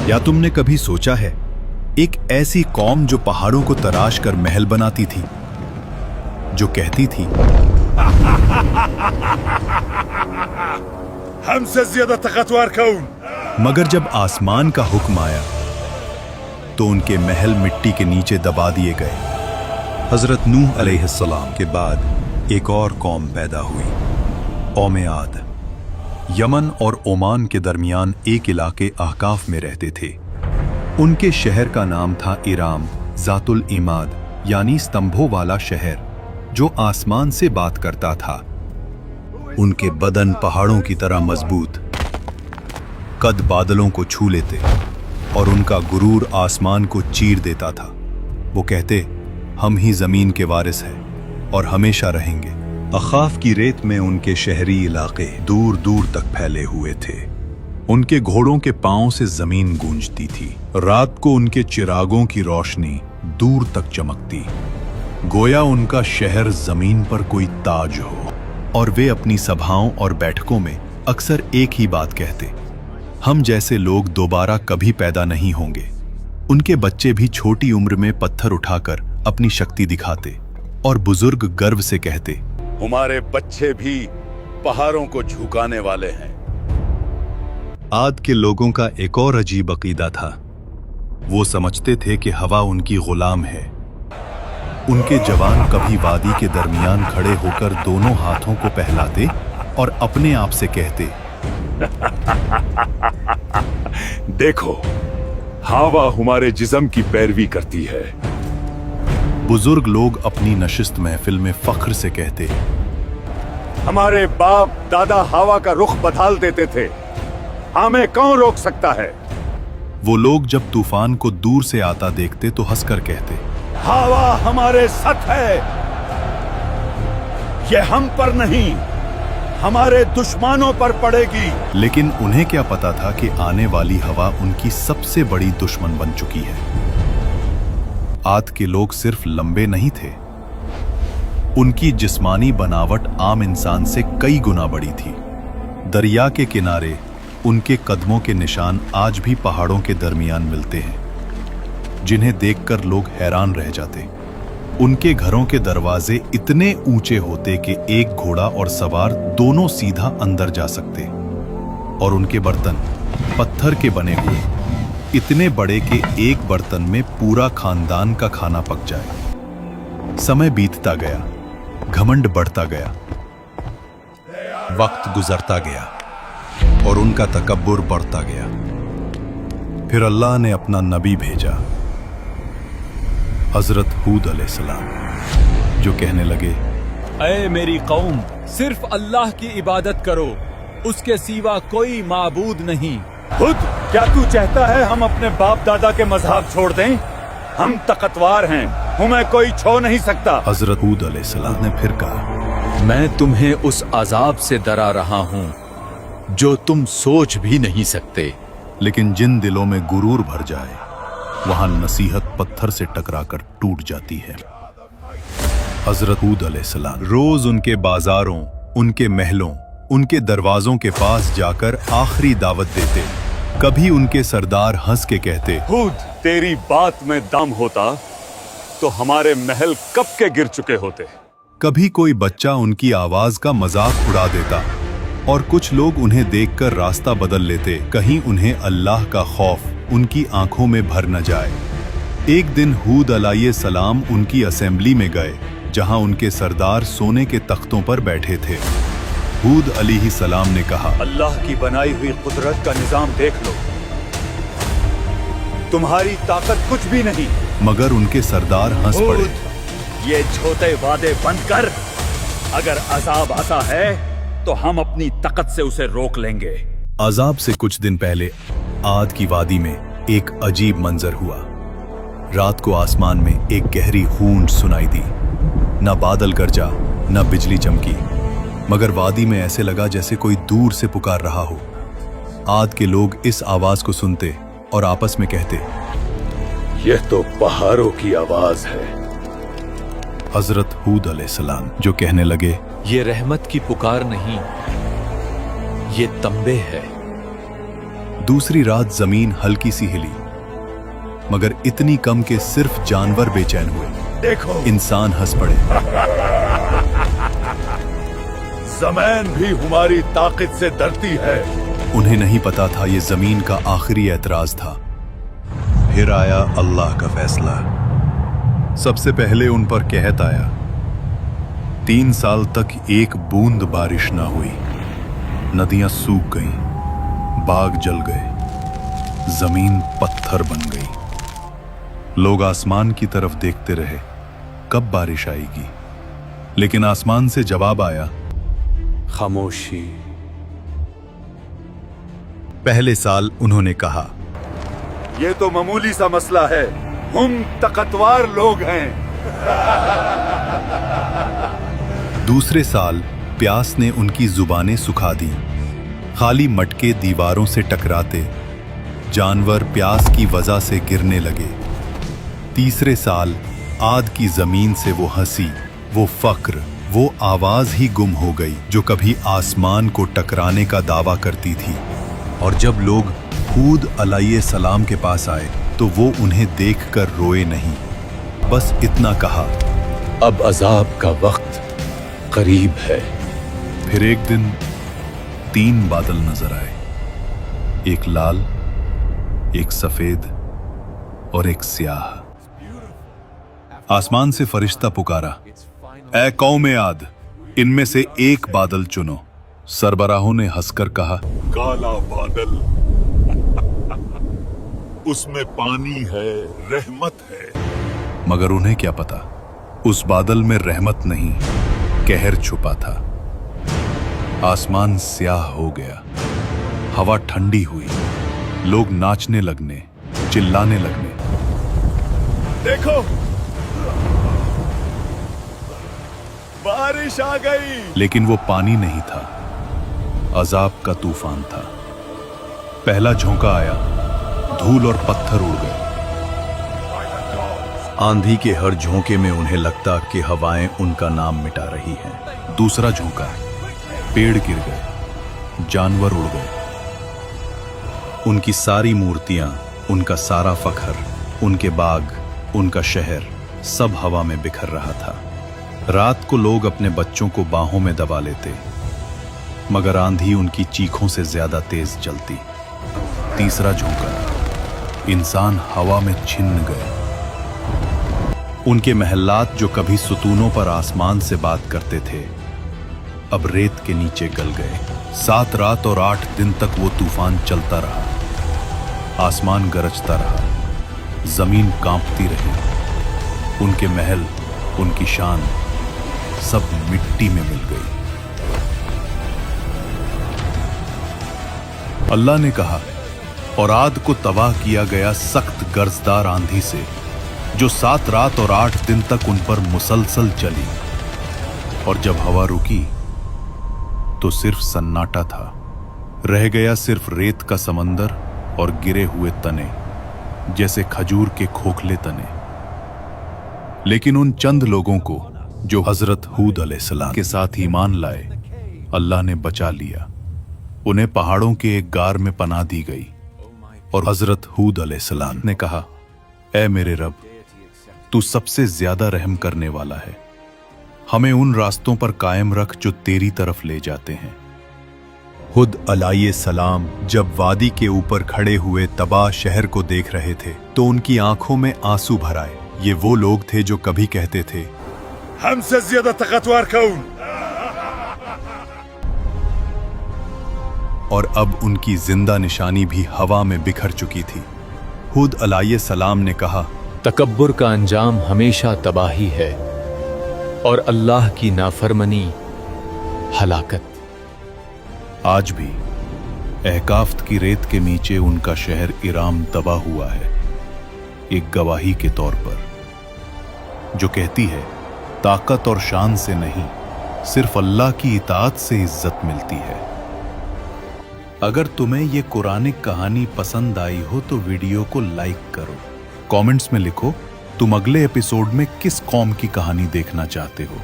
या तुमने कभी सोचा है एक ऐसी कौम जो पहाड़ों को तराश कर महल बनाती थी, जो कहती थी हमसे ज्यादा ताकतवर कौन? मगर जब आसमान का हुक्म आया तो उनके महल मिट्टी के नीचे दबा दिए गए। हजरत नूह अलैहिस्सलाम के बाद एक और कौम पैदा हुई, कौम आद। यमन और ओमान के दरमियान एक इलाके अहकाफ में रहते थे। उनके शहर का नाम था इराम जातुल इमाद, यानी स्तंभों वाला शहर जो आसमान से बात करता था। उनके बदन पहाड़ों की तरह मजबूत, कद बादलों को छू लेते और उनका गुरूर आसमान को चीर देता था। वो कहते, हम ही जमीन के वारिस हैं और हमेशा रहेंगे। अखाफ की रेत में उनके शहरी इलाके दूर दूर तक फैले हुए थे। उनके घोड़ों के पांव से जमीन गूंजती थी। रात को उनके चिरागों की रोशनी दूर तक चमकती, गोया उनका शहर जमीन पर कोई ताज हो। और वे अपनी सभाओं और बैठकों में अक्सर एक ही बात कहते, हम जैसे लोग दोबारा कभी पैदा नहीं होंगे। उनके बच्चे भी छोटी उम्र में पत्थर उठाकर अपनी शक्ति दिखाते और बुजुर्ग गर्व से कहते, हमारे बच्चे भी पहाड़ों को झुकाने वाले हैं। आद के लोगों का एक और अजीब अकीदा था। वो समझते थे कि हवा उनकी गुलाम है। उनके जवान कभी वादी के दरमियान खड़े होकर दोनों हाथों को पहलाते और अपने आप से कहते, देखो, हवा हमारे जिस्म की पैरवी करती है। बुजुर्ग लोग अपनी नशिस्त महफिल में फख्र से कहते, हमारे बाप दादा हवा का रुख बदल देते थे, हमें कौन रोक सकता है? वो लोग जब तूफान को दूर से आता देखते तो हंसकर कहते, हवा हमारे साथ है, ये हम पर नहीं, हमारे दुश्मनों पर पड़ेगी। लेकिन उन्हें क्या पता था कि आने वाली हवा उनकी सबसे बड़ी दुश्मन बन चुकी है। आद के लोग सिर्फ लंबे नहीं थे, उनकी जिस्मानी बनावट आम इंसान से कई गुना बड़ी थी। दरिया के किनारे उनके कदमों के निशान आज भी पहाड़ों के दरमियान मिलते हैं, जिन्हें देखकर लोग हैरान रह जाते। उनके घरों के दरवाजे इतने ऊंचे होते कि एक घोड़ा और सवार दोनों सीधा अंदर जा सकते, और उनके बर्तन पत्थर के बने हुए, इतने बड़े कि एक बर्तन में पूरा खानदान का खाना पक जाए। समय बीतता गया, घमंड बढ़ता गया, वक्त गुजरता गया और उनका तकब्बुर बढ़ता गया। फिर अल्लाह ने अपना नबी भेजा, हजरत हूद अलैहिस्सलाम, जो कहने लगे, ऐ मेरी कौम, सिर्फ अल्लाह की इबादत करो, उसके सिवा कोई माबूद नहीं। खुद क्या तू चाहता है हम अपने बाप दादा के मजहब छोड़ दें? हम ताकतवर हैं, हमें कोई छो नहीं सकता। हजरत हूद अलैहिस्सलाम ने फिर कहा, मैं तुम्हें उस अजाब से डरा रहा हूँ जो तुम सोच भी नहीं सकते। लेकिन जिन दिलों में गुरूर भर जाए, वहां नसीहत पत्थर से टकराकर टूट जाती है। हजरत हूद अलैहिस्सलाम रोज उनके बाजारों, उनके महलों, उनके दरवाजों के पास जाकर आखिरी दावत देते। कभी उनके सरदार हंस के कहते, हूद, तेरी बात में दम होता तो हमारे महल कब के गिर चुके होते। कभी कोई बच्चा उनकी आवाज का मजाक उड़ा देता और कुछ लोग उन्हें देखकर रास्ता बदल लेते, कहीं उन्हें अल्लाह का खौफ उनकी आंखों में भर न जाए। एक दिन हूद अलैहिस्सलाम उनकी असेंबली में गए, जहां उनके सरदार सोने के तख्तों पर बैठे थे। हूद अलैहिस्सलाम ने कहा, अल्लाह की बनाई हुई कुदरत का निजाम देख लो, तुम्हारी ताकत कुछ भी नहीं। मगर उनके सरदार हंस पड़े। ये छोटे वादे बंद कर, अगर अजाब आता है तो हम अपनी ताकत से उसे रोक लेंगे। अजाब से कुछ दिन पहले आद की वादी में एक अजीब मंजर हुआ। रात को आसमान में एक गहरी हूंड सुनाई दी। न बादल गरजा, न बिजली चमकी, मगर वादी में ऐसे लगा जैसे कोई दूर से पुकार रहा हो। आद के लोग इस आवाज को सुनते और आपस में कहते, यह तो पहाड़ों की आवाज है। हजरत हूद अलैहिस्सलाम जो कहने लगे, ये रहमत की पुकार नहीं, ये तंबे है। दूसरी रात जमीन हल्की सी हिली, मगर इतनी कम कि सिर्फ जानवर बेचैन हुए। देखो, इंसान हंस पड़े। ज़मीन भी हमारी ताकत से डरती है। उन्हें नहीं पता था ये जमीन का आखिरी एतराज था। फिर आया अल्लाह का फैसला। सबसे पहले उन पर कहत आया। 3 साल तक एक बूंद बारिश ना हुई। नदियां सूख गईं, बाग जल गए, जमीन पत्थर बन गई। लोग आसमान की तरफ देखते रहे, कब बारिश आएगी। लेकिन आसमान से जवाब आया, खामोशी। पहले साल उन्होंने कहा, ये तो मामूली सा मसला है, हम ताकतवर लोग हैं। दूसरे साल प्यास ने उनकी जुबानें सुखा दी। खाली मटके दीवारों से टकराते, जानवर प्यास की वजह से गिरने लगे। तीसरे साल आद की जमीन से वो हंसी, वो फक्र, वो आवाज ही गुम हो गई जो कभी आसमान को टकराने का दावा करती थी। और जब लोग हूद अलैहिस्सलाम के पास आए तो वो उन्हें देखकर रोए नहीं, बस इतना कहा, अब अजाब का वक्त करीब है। फिर एक दिन 3 बादल नजर आए, एक लाल, एक सफेद और एक स्याह। आसमान से फरिश्ता पुकारा, ऐ कौमे आद, इनमें से एक बादल चुनो। सरबराहों ने हंसकर कहा, काला बादल, उसमें पानी है, रहमत है। मगर उन्हें क्या पता, उस बादल में रहमत नहीं, कहर छुपा था। आसमान स्याह हो गया, हवा ठंडी हुई, लोग नाचने लगने, चिल्लाने लगने। देखो, बारिश आ गई। लेकिन वो पानी नहीं था, अजाब का तूफान था। पहला झोंका आया, धूल और पत्थर उड़ गए। आंधी के हर झोंके में उन्हें लगता कि हवाएं उनका नाम मिटा रही हैं। दूसरा झोंका, पेड़ गिर गए, जानवर उड़ गए। उनकी सारी मूर्तियां, उनका सारा फखर, उनके बाग, उनका शहर, सब हवा में बिखर रहा था। रात को लोग अपने बच्चों को बाहों में दबा लेते, मगर आंधी उनकी चीखों से ज्यादा तेज चलती। तीसरा झोंका, इंसान हवा में छिन्न गए। उनके महल्लात जो कभी सुतूनों पर आसमान से बात करते थे, अब रेत के नीचे गल गए। 7 रात और 8 दिन तक वो तूफान चलता रहा। आसमान गरजता रहा, जमीन कांपती रही। उनके महल, उनकी शान सब मिट्टी में मिल गई। अल्लाह ने कहा, और आद को तबाह किया गया सख्त गर्जदार आंधी से, जो 7 रात और 8 दिन तक उन पर मुसलसल चली। और जब हवा रुकी तो सिर्फ सन्नाटा था। रह गया सिर्फ रेत का समंदर और गिरे हुए तने, जैसे खजूर के खोखले तने। लेकिन उन चंद लोगों को जो हजरत हूद अलैहिस्सलाम के साथ ईमान लाए, अल्लाह ने बचा लिया। उन्हें पहाड़ों के एक गार में पनाह दी गई। और हजरत हूद अलैहिस्सलाम ने कहा, ऐ मेरे रब, तू सबसे ज्यादा रहम करने वाला है, हमें उन रास्तों पर कायम रख जो तेरी तरफ ले जाते हैं। हुद अलैहिस्सलाम जब वादी के ऊपर खड़े हुए तबाह शहर को देख रहे थे तो उनकी आंखों में आंसू भर आए। ये वो लोग थे जो कभी कहते थे, हमसे ज्यादा ताकतवर कौन? और अब उनकी जिंदा निशानी भी हवा में बिखर चुकी थी। हुद अलैहिस्सलाम ने कहा, तकब्बुर का अंजाम हमेशा तबाही है और अल्लाह की नाफरमानी हलाकत। आज भी अहकाफ्त की रेत के नीचे उनका शहर इराम दबा हुआ है, एक गवाही के तौर पर, जो कहती है ताकत और शान से नहीं, सिर्फ अल्लाह की इताअत से इज्जत मिलती है। अगर तुम्हें ये कुरानिक कहानी पसंद आई हो तो वीडियो को लाइक करो। कमेंट्स में लिखो तुम अगले एपिसोड में किस कौम की कहानी देखना चाहते हो,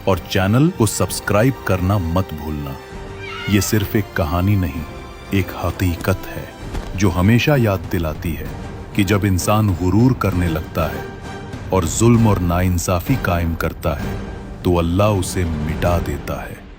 और चैनल को सब्सक्राइब करना मत भूलना। ये सिर्फ एक कहानी नहीं, एक हकीकत है। جو ہمیشہ یاد دلاتی ہے کہ جب انسان غرور کرنے لگتا ہے اور ظلم اور ناانصافی قائم کرتا ہے تو اللہ اسے مٹا دیتا ہے۔